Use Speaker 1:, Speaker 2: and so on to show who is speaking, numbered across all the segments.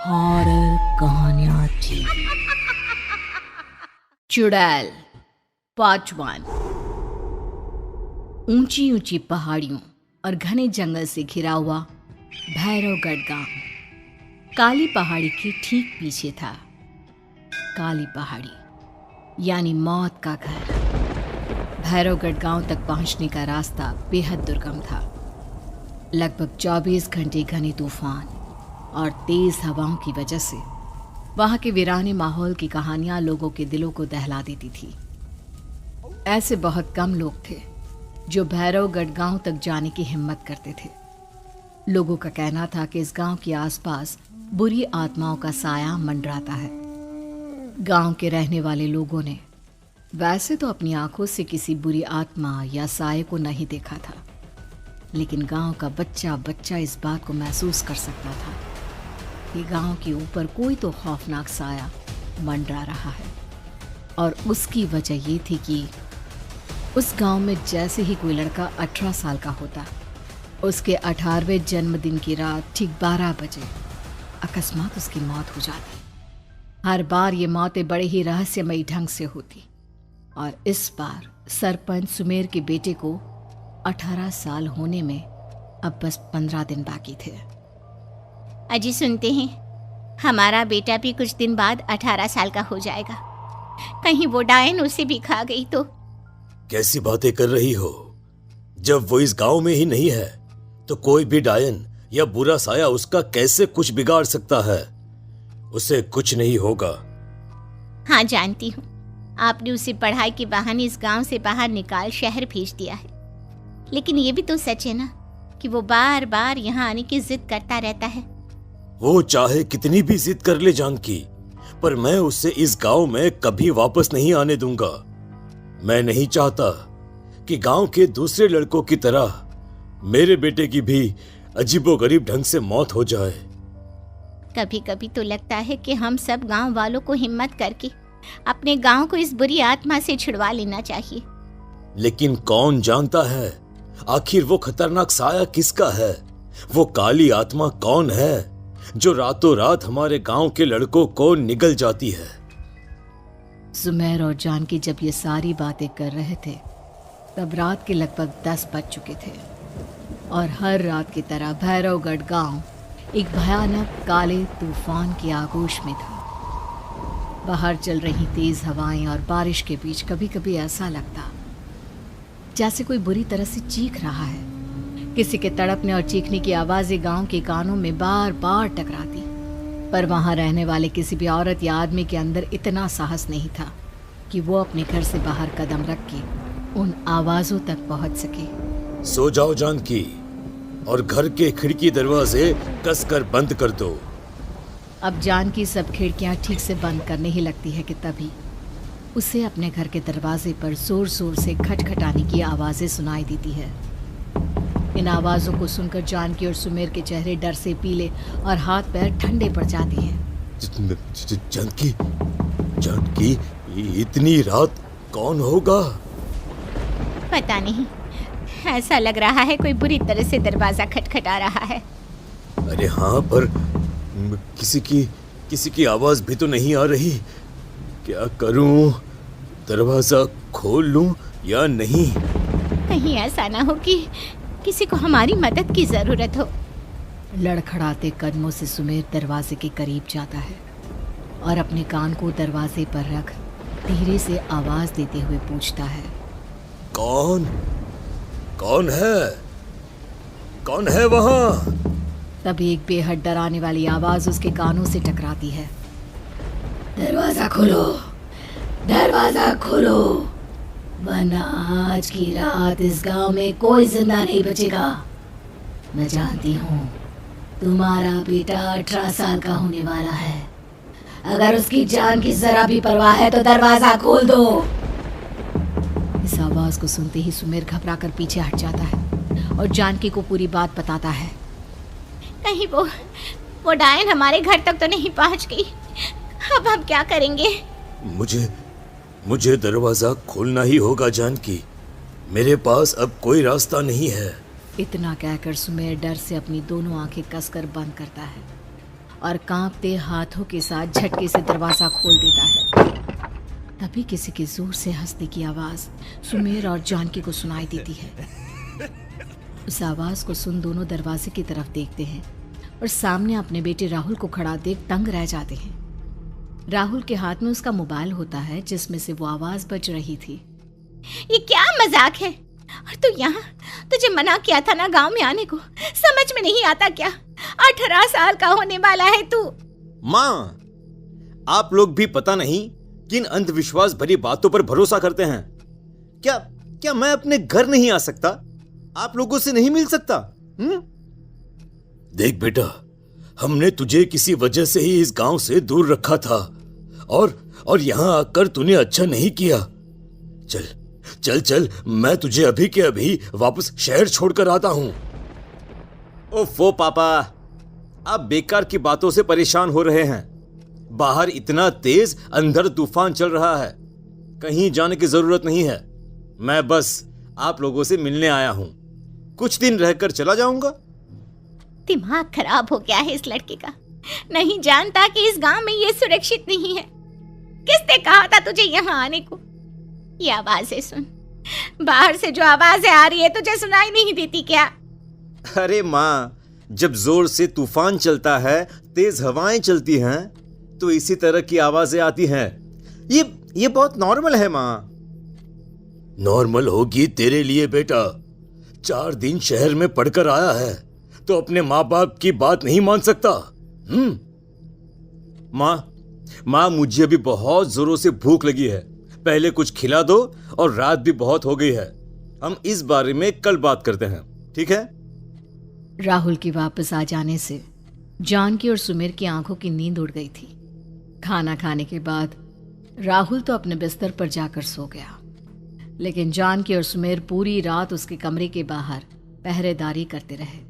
Speaker 1: Horror कहानियां थी। चुड़ैल पार्ट 1। ऊंची ऊंची पहाड़ियों और घने जंगल से घिरा हुआ भैरवगढ़ गांव काली पहाड़ी के ठीक पीछे था। काली पहाड़ी यानी मौत का घर। भैरवगढ़ गांव तक पहुंचने का रास्ता बेहद दुर्गम था। लगभग 24 घंटे घने तूफान और तेज हवाओं की वजह से वहां के वीराने माहौल की कहानियां लोगों के दिलों को दहला देती थी। ऐसे बहुत कम लोग थे जो भैरवगढ़ गांव तक जाने की हिम्मत करते थे। लोगों का कहना था कि इस गांव के आसपास बुरी आत्माओं का साया मंडराता है। गांव के रहने वाले लोगों ने वैसे तो अपनी आंखों से किसी बुरी आत्मा या साये को नहीं देखा था, लेकिन गांव का बच्चा बच्चा इस बात को महसूस कर सकता था कि गांव के ऊपर कोई तो खौफनाक साया मंडरा रहा है। और उसकी वजह ये थी कि उस गांव में जैसे ही कोई लड़का 18 साल का होता, उसके 18वें जन्मदिन की रात ठीक 12 बजे अकस्मात उसकी मौत हो जाती। हर बार ये मौतें बड़े ही रहस्यमयी ढंग से होती और इस बार सरपंच सुमेर के बेटे को 18 साल होने में अब बस 15 दिन बाकी थे।
Speaker 2: अजी सुनते हैं, हमारा बेटा भी कुछ दिन बाद 18 साल का हो जाएगा। कहीं वो डायन उसे भी खा गई तो।
Speaker 3: कैसी बातें कर रही हो? जब वो इस गांव में ही नहीं है तो कोई भी डायन या बुरा साया उसका कैसे कुछ बिगाड़ सकता है? उसे कुछ नहीं होगा।
Speaker 2: हाँ जानती हूँ, आपने उसे पढ़ाई के बहाने इस गांव से बाहर निकाल शहर भेज दिया है, लेकिन ये भी तो सच है ना कि वो बार बार यहाँ आने की जिद करता रहता है।
Speaker 3: वो चाहे कितनी भी जिद कर ले जानकी, पर मैं उसे इस गांव में कभी वापस नहीं आने दूंगा। मैं नहीं चाहता कि गांव के दूसरे लड़कों की तरह मेरे बेटे की भी अजीबोगरीब ढंग से मौत हो जाए।
Speaker 2: कभी कभी तो लगता है कि हम सब गांव वालों को हिम्मत करके अपने गांव को इस बुरी आत्मा से छुड़वा लेना चाहिए।
Speaker 3: लेकिन कौन जानता है आखिर वो खतरनाक साया किसका है? वो काली आत्मा कौन है जो रातों रात हमारे गांव के लड़कों को निगल जाती है?
Speaker 1: सुमेर और जानकी जब ये सारी बातें कर रहे थे तब रात के लगभग 10 बज चुके थे और हर रात की तरह भैरवगढ़ गांव एक भयानक काले तूफान की आगोश में था। बाहर चल रही तेज हवाएं और बारिश के बीच कभी कभी ऐसा लगता जैसे कोई बुरी तरह से चीख रहा है। किसी के तड़पने और चीखने की आवाजें गांव के कानों में बार बार टकराती, पर वहां रहने वाले किसी भी औरत या आदमी के अंदर इतना साहस नहीं था कि वो अपने घर से बाहर कदम रख के उन आवाजों तक पहुंच सके।
Speaker 3: सो जाओ जानकी और घर के खिड़की दरवाजे कसकर बंद कर दो।
Speaker 1: अब जानकी सब खिड़कियां ठीक से बंद करने ही लगती है कि तभी उसे अपने घर के दरवाजे पर जोर जोर से खटखटाने की आवाजें सुनाई देती है। इन आवाजों को सुनकर जानकी और सुमेर के चेहरे डर से पीले और हाथ पैर ठंडे पड़ जाते हैं।
Speaker 3: जानकी, जानकी, इतनी रात कौन होगा?
Speaker 2: पता नहीं, ऐसा लग रहा है कोई बुरी तरह से दरवाजा खटखटा रहा है।
Speaker 3: अरे हाँ, पर किसी की आवाज भी तो नहीं आ रही। क्या करूं? दरवाजा खोल लूं या नहीं?
Speaker 2: कहीं ऐसा ना हो कि किसी को हमारी मदद की जरूरत हो।
Speaker 1: लड़खड़ाते कदमों से सुमेर दरवाजे के करीब जाता है और अपने कान को दरवाजे पर रख धीरे से आवाज देते हुए पूछता है,
Speaker 3: कौन है? कौन है वहां?
Speaker 1: तभी एक बेहद डराने वाली आवाज उसके कानों से टकराती है। दरवाजा खोलो, दरवाजा खोलो, वरना आज की रात इस गांव में कोई जिंदा नहीं बचेगा। मैं जानती हूँ तुम्हारा बेटा 18 साल का होने वाला है। अगर उसकी जान की जरा भी परवाह है तो दरवाजा खोल दो। इस आवाज को सुनते ही सुमेर घबराकर पीछे हट जाता है और जानकी को पूरी बात बताता है।
Speaker 2: कहीं वो वो डायन हमारे घर तक तो नहीं पहुंच गई। अब हम क्या करेंगे?
Speaker 3: मुझे दरवाजा खोलना ही होगा जानकी। मेरे पास अब कोई रास्ता नहीं है।
Speaker 1: इतना कहकर सुमेर डर से अपनी दोनों आंखें कसकर बंद करता है और कांपते हाथों के साथ झटके से दरवाजा खोल देता है। तभी किसी के जोर से हंसने की आवाज सुमेर और जानकी को सुनाई देती है। उस आवाज को सुन दोनों दरवाजे की तरफ देखते हैं और सामने अपने बेटे राहुल को खड़ा देख दंग रह जाते हैं। राहुल के हाथ में उसका मोबाइल होता है जिसमें से वो आवाज बज रही थी।
Speaker 2: ये क्या मजाक है? और तू यहाँ, तुझे मना किया था ना गांव में आने को, समझ में नहीं आता क्या? 18 साल का होने वाला है तू।
Speaker 4: माँ, आप लोग भी पता नहीं किन अंधविश्वास भरी बातों पर भरोसा करते हैं। क्या मैं अपने घर नहीं आ सकता? आप लोगों से नहीं मिल सकता?
Speaker 3: देख बेटा, हमने तुझे किसी वजह से ही इस गांव से दूर रखा था और यहां आकर तूने अच्छा नहीं किया। चल चल चल, मैं तुझे अभी के अभी वापस शहर छोड़कर आता हूं।
Speaker 4: ओफो पापा, आप बेकार की बातों से परेशान हो रहे हैं। बाहर इतना तेज अंधड़ तूफान चल रहा है, कहीं जाने की जरूरत नहीं है। मैं बस आप लोगों से मिलने आया हूं, कुछ दिन रहकर चला जाऊंगा।
Speaker 2: दिमाग खराब हो गया है इस लड़के का, नहीं जानता कि इस गांव में ये सुरक्षित नहीं है। किसने कहा था तुझे यहाँ आने को? ये आवाजें सुन, बाहर से जो आवाजें आ रही है तुझे सुनाई नहीं देती क्या?
Speaker 4: अरे माँ, जब जोर से तूफान चलता है, तेज हवाएं चलती हैं, तो इसी तरह की आवाजें आती हैं। ये बहुत नॉर्मल है माँ।
Speaker 3: नॉर्मल होगी तेरे लिए बेटा। 4 दिन शहर में पढ़कर आया है तो अपने माँ बाप की बात नहीं मान सकता।
Speaker 4: माँ, मुझे अभी बहुत जोरों से भूख लगी है, पहले कुछ खिला दो, और रात भी बहुत हो गई है। हम इस बारे में कल बात करते हैं, ठीक है?
Speaker 1: राहुल के वापस आ जाने से जानकी और सुमेर की आंखों की नींद उड़ गई थी। खाना खाने के बाद राहुल तो अपने बिस्तर पर जाकर सो गया, लेकिन जानकी और सुमेर पूरी रात उसके कमरे के बाहर पहरेदारी करते रहे।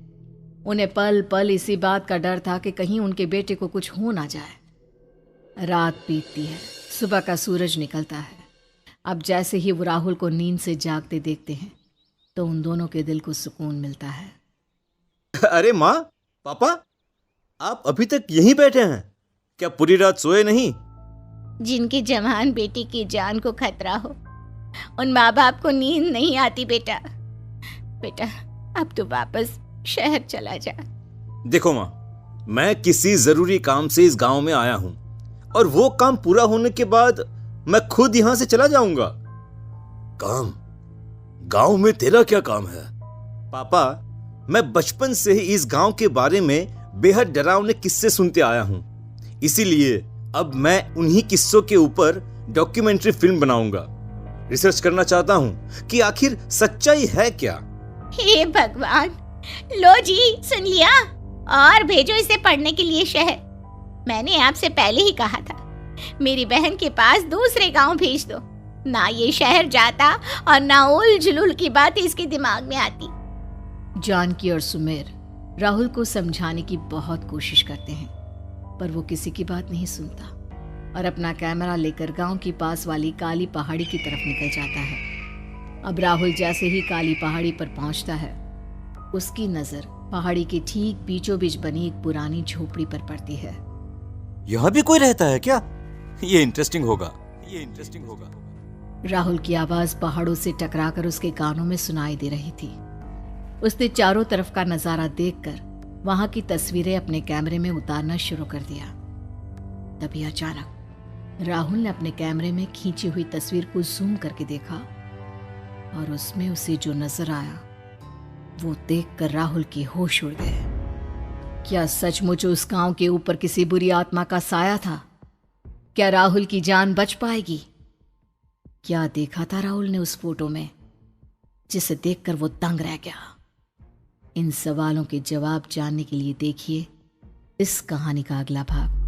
Speaker 1: उन्हें पल पल इसी बात का डर था कि कहीं उनके बेटे को कुछ हो ना जाए। रात बीतती है, सुबह का सूरज निकलता है। अब जैसे ही वो राहुल को नींद से जागते देखते हैं तो उन दोनों के दिल को सुकून मिलता है।
Speaker 4: अरे माँ, पापा, आप अभी तक यहीं बैठे हैं? क्या पूरी रात सोए नहीं?
Speaker 2: जिनकी जवान बेटी की जान को खतरा हो, उन माँ बाप को नींद नहीं आती बेटा। अब तो वापस शहर चला जा।
Speaker 4: देखो माँ, मैं किसी जरूरी काम से इस गांव में आया हूं, और वो काम पूरा होने के बाद मैं खुद यहां से चला जाऊंगा।
Speaker 3: काम? गांव में तेरा क्या काम है?
Speaker 4: पापा, मैं बचपन से ही इस गांव के बारे में बेहद डरावने किस्से सुनते आया हूं, इसीलिए अब मैं उन्हीं किस्सों के ऊपर डॉक्यूमेंट्री फिल्म बनाऊंगा। रिसर्च करना चाहता हूं कि आखिर सच्चाई है क्या।
Speaker 2: हे भगवान, लो जी, सुन लिया, और भेजो इसे पढ़ने के लिए शहर। मैंने आपसे पहले ही कहा था, मेरी बहन के पास दूसरे गांव भेज दो। ना ये शहर जाता और ना उल जुलूल की बात इसके दिमाग में आती।
Speaker 1: जानकी और सुमेर राहुल को समझाने की बहुत कोशिश करते हैं, पर वो किसी की बात नहीं सुनता और अपना कैमरा लेकर गांव की पास वाली काली पहाड़ी की तरफ निकल जाता है। अब राहुल जैसे ही काली पहाड़ी पर पहुंचता है, उसकी नजर पहाड़ी के ठीक बीचों बीच बनी एक पुरानी झोपड़ी पर पड़ती है।
Speaker 4: यहाँ भी कोई रहता है क्या? ये इंटरेस्टिंग होगा।
Speaker 1: राहुल की आवाज पहाड़ों से टकराकर उसके कानों में सुनाई दे रही थी। उसने चारों तरफ का नजारा देखकर वहां की तस्वीरें अपने कैमरे में उतारना शुरू कर दिया। तभी अचानक राहुल ने अपने कैमरे में खींची हुई तस्वीर को जूम करके देखा और उसमें उसे जो नजर आया वो देखकर राहुल के होश उड़ गए। क्या सचमुच उस गांव के ऊपर किसी बुरी आत्मा का साया था? क्या राहुल की जान बच पाएगी? क्या देखा था राहुल ने उस फोटो में जिसे देखकर वो दंग रह गया? इन सवालों के जवाब जानने के लिए देखिए इस कहानी का अगला भाग।